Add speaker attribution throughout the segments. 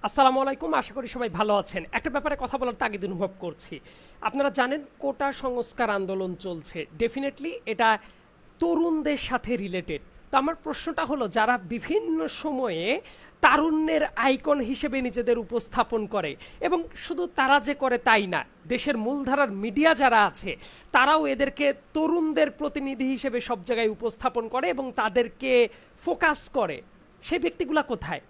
Speaker 1: আসসালামু আলাইকুম, আশা করি সবাই ভালো আছেন। একটা ব্যাপারে কথা বলার তাগিদ অনুভব করছি। আপনারা জানেন কোটা সংস্কার আন্দোলন চলছে। ডেফিনেটলি এটা তরুণদের সাথে রিলেটেড। তো আমার প্রশ্নটা হলো, যারা বিভিন্ন সময়ে তারুণ্যের আইকন হিসেবে নিজেদের উপস্থাপন করে, এবং শুধু তারা যে করে তাই না, দেশের মূলধারার মিডিয়া যারা আছে তারাও এদেরকে তরুণদের প্রতিনিধি হিসেবে সব জায়গায় উপস্থাপন করে এবং তাদেরকে ফোকাস করে, সেই ব্যক্তিগুলা কোথায়?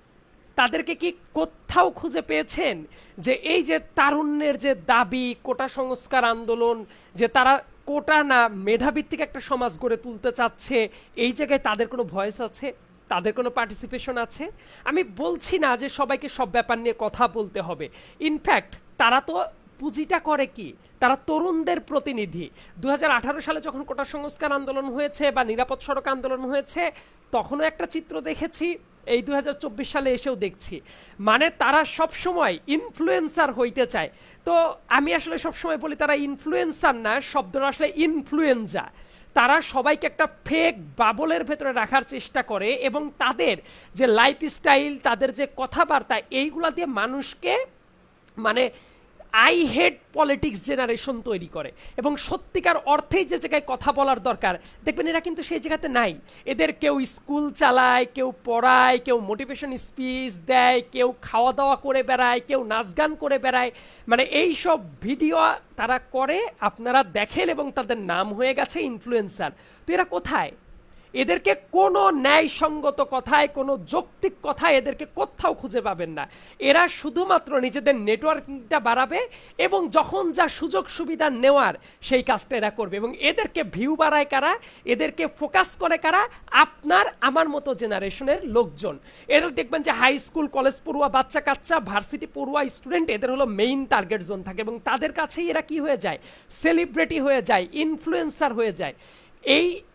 Speaker 1: তাদেরকে কি কোথাও খুঁজে পেয়েছেন যে এই যে তারুণ্যের যে দাবি, কোটা সংস্কার আন্দোলন, যে তারা কোটা না মেধাভিত্তিক একটা সমাজ গড়ে তুলতে চাচ্ছে, এই জায়গায় তাদের কোনো ভয়েস আছে, তাদের কোনো পার্টিসিপেশন আছে? আমি বলছি না যে সবাইকে সব ব্যাপার নিয়ে কথা বলতে হবে। ইনফ্যাক্ট তারা তো পুঁজিটা করে কি, তারা তরুণদের প্রতিনিধি। 2018 সালে যখন কোটা সংস্কার আন্দোলন হয়েছে বা নিরাপদ সড়ক আন্দোলন হয়েছে, তখনও একটা চিত্র দেখেছি, এই 2024 সালে এসেও দেখছি। মানে তারা সব সময় ইনফ্লুয়েন্সার হইতে চায়। তো আমি আসলে সব সময় বলি তারা ইনফ্লুয়েন্সার না, শব্দটা আসলে ইনফ্লুয়েঞ্জা। তারা সবাইকে একটা ফেক বাবলের ভেতরে রাখার চেষ্টা করে এবং তাদের যে লাইফস্টাইল, তাদের যে কথাবার্তা, এইগুলা দিয়ে মানুষকে মানে আই হেট পলিটিক্স জেনারেশন তৈরি করে। এবং সত্যিকার অর্থেই যে জায়গায় কথা বলার দরকার, দেখবেন এরা কিন্তু সেই জায়গাতে নাই। এদের কেউ স্কুল চালায়, কেউ পড়ায়, কেউ মোটিভেশন স্পিচ দেয়, কেউ খাওয়া দাওয়া করে বেড়ায়, কেউ নাচ গান করে বেড়ায়। মানে এই সব ভিডিও তারা করে, আপনারা দেখেন, এবং তাদের নাম হয়ে গেছে ইনফ্লুয়েন্সার। তো এরা কোথায়? এদেরকে কোনো ন্যায়সঙ্গত কথায়, কোনো যৌক্তিক কথায় এদেরকে কোথাও খুঁজে পাবেন না। এরা শুধুমাত্র নিজেদের নেটওয়ার্কিংটা বাড়াবে এবং যখন যা সুযোগ সুবিধা নেওয়ার সেই কাজটা এরা করবে। এবং এদেরকে ভিউ বাড়ায় কারা? এদেরকে ফোকাস করে কারা? আপনার আমার মতো জেনারেশনের লোকজন। এরা দেখবেন যে হাই স্কুল কলেজ পড়ুয়া বাচ্চা কাচ্চা, ভার্সিটি পড়ুয়া স্টুডেন্ট, এদের হলো মেইন টার্গেট জোন থাকে এবং তাদের কাছেই এরা কি হয়ে যায়? সেলিব্রিটি হয়ে যায়, ইনফ্লুয়েন্সার হয়ে যায়।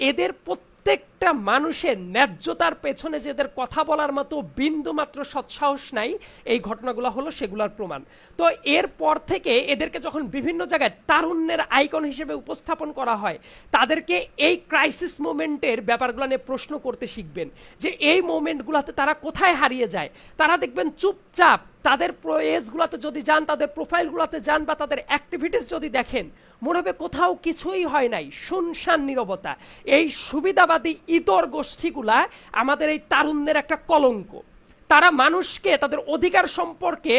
Speaker 1: এদের প্রত্যেকটা মানুষের ন্যায্যতার পেছনে যে এদের কথা বলার মতো বিন্দু মাত্র সৎসাহস নাই, এই ঘটনাগুলো হলো সেগুলোর প্রমাণ। তো এরপর থেকে এদেরকে যখন বিভিন্ন জায়গায় তারুণ্যের আইকন হিসেবে উপস্থাপন করা হয়, তাদেরকে এই ক্রাইসিস মোমেন্টের ব্যাপারগুলো নিয়ে প্রশ্ন করতে শিখবেন যে এই মোমেন্টগুলোতে তারা কোথায় হারিয়ে যায়। তারা দেখবেন চুপচাপ তাদের পেজগুলোতে যদি যান, তাদের প্রোফাইলগুলোতে যান বা তাদের অ্যাক্টিভিটিস যদি দেখেন, মনে হবে কোথাও কিছুই হয় নাই, শুনশান নীরবতা। এই সুবিধাবাদী ইতর গোষ্ঠীগুলা আমাদের এই তারুণ্যের একটা কলঙ্ক। তারা মানুষকে তাদের অধিকার সম্পর্কে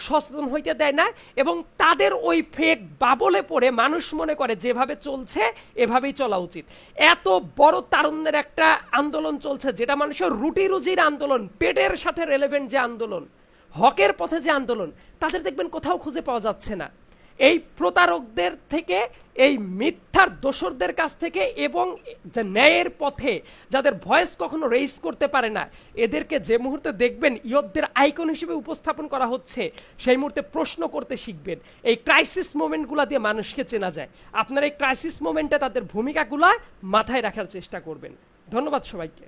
Speaker 1: সচেতন হইতে দেয় না এবং তাদের ওই ফেক বাবলে পড়ে মানুষ মনে করে যেভাবে চলছে এভাবেই চলা উচিত। এত বড় তারুণ্যের একটা আন্দোলন চলছে, যেটা মানুষের রুটি রুজির আন্দোলন, পেটের সাথে রেলেভেন্ট যে আন্দোলন, হকের পথে যে আন্দোলন, তাদের দেখবেন কোথাও খুঁজে পাওয়া যাচ্ছে না। এই প্রতারকদের থেকে, এই মিথ্যার দোসরদের কাছ থেকে, এবং যে ন্যায়ের পথে যাদের ভয়েস কখনো রেইজ করতে পারে না, এদেরকে যে মুহূর্তে দেখবেন ইয়োদ্ধের আইকন হিসেবে উপস্থাপন করা হচ্ছে, সেই মুহূর্তে প্রশ্ন করতে শিখবেন। এই ক্রাইসিস মোমেন্টগুলো দিয়ে মানুষকে চেনা যায়। আপনার এই ক্রাইসিস মোমেন্টে তাদের ভূমিকাগুলো মাথায় রাখার চেষ্টা করবেন। ধন্যবাদ সবাইকে।